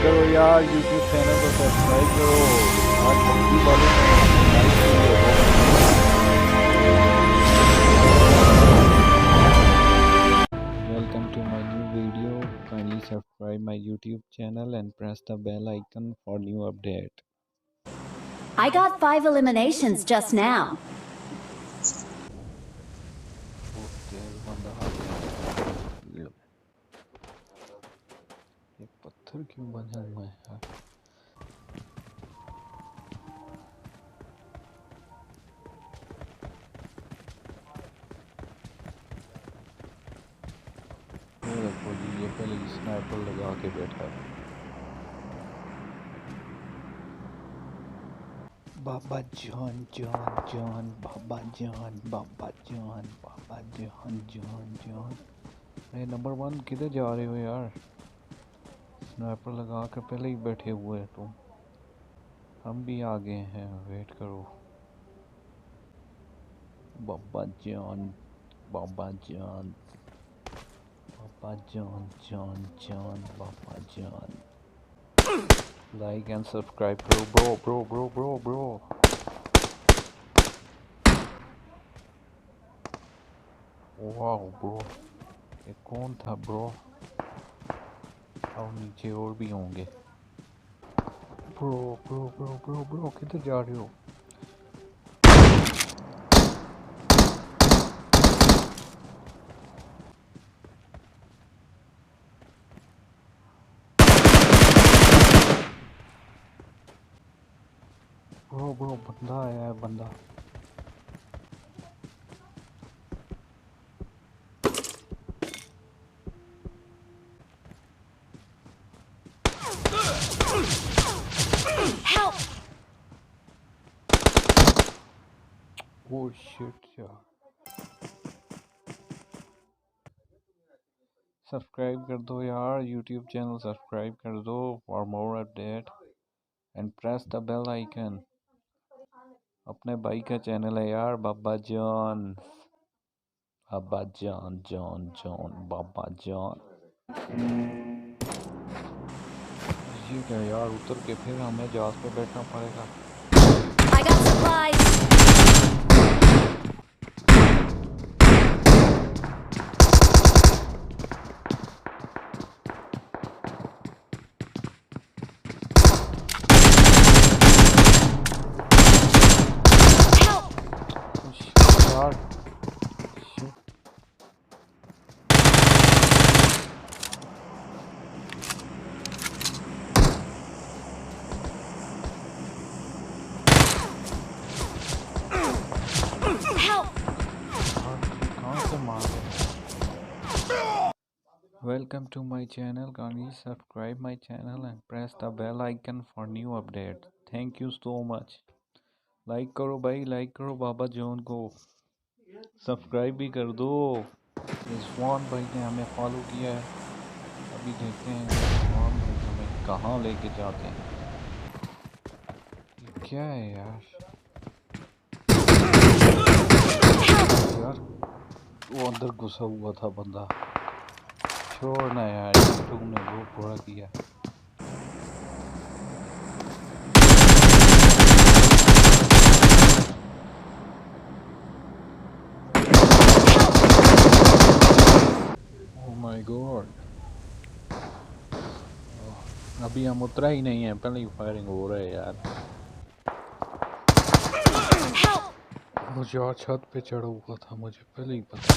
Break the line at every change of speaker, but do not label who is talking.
करो यार, YouTube channel को सब्सक्राइब करो। आज पबजी वाले Welcome to my new video. Kindly subscribe my YouTube channel and press the bell icon for new update.
I got 5 eliminations just now.
ये पत्थर क्यों बना हुआ है यार? ये देखो जी, ये पहले स्नाइपर लगा के बैठा है। बाबा जान जान जान, बाबा जान बाबा जान, बाबा जान जान जान। अरे नंबर 1 किधर जा रहे हो यार? स्नाइपर लगा कर पहले ही बैठे हुए हैं तुम। हम भी आ गए हैं, वेट करो। बाबा जान बाबा जान, बाबा जान जान जान, बाबा जान। लाइक एंड सब्सक्राइब करो bro bro bro bro bro. वाह ब्रो, ये कौन था ब्रो? और नीचे और भी होंगे। Bro bro bro bro bro, किधर जा रहे हो? ब्रो ब्रो, बंदा आया है, बंदा।
Help!
ओह शिट यार। सब्सक्राइब कर दो यार, यूट्यूब चैनल सब्सक्राइब कर दो for more update and press the bell icon. अपने भाई का चैनल है यार, बाबा जान, बाबा जान जान जान, बाबा जान। ये क्या यार, उतर के फिर हमें जहाज पे बैठना पड़ेगा।
I got supplies.
यार कहाँ से मार रहे? Welcome to my channel. Kindly subscribe my channel and press the bell icon for new updates. Thank you so much. Like करो भाई, लाइक करो बाबा जॉन को। सब्सक्राइब भी कर दो। रिजवान भाई ने हमें फॉलो किया है। अभी देखते हैं रिजवान भाई हमें कहाँ लेके जाते हैं। ये क्या है यार? यार वो अंदर घुसा हुआ था बंदा। छोड़ना यार, तुमने वो पूरा किया। ओह माय गॉड, अभी हम उतरा ही नहीं है, पहले ही फायरिंग हो रहा है यार। वो यार छत पे चढ़ा हुआ था, मुझे पहले ही पता।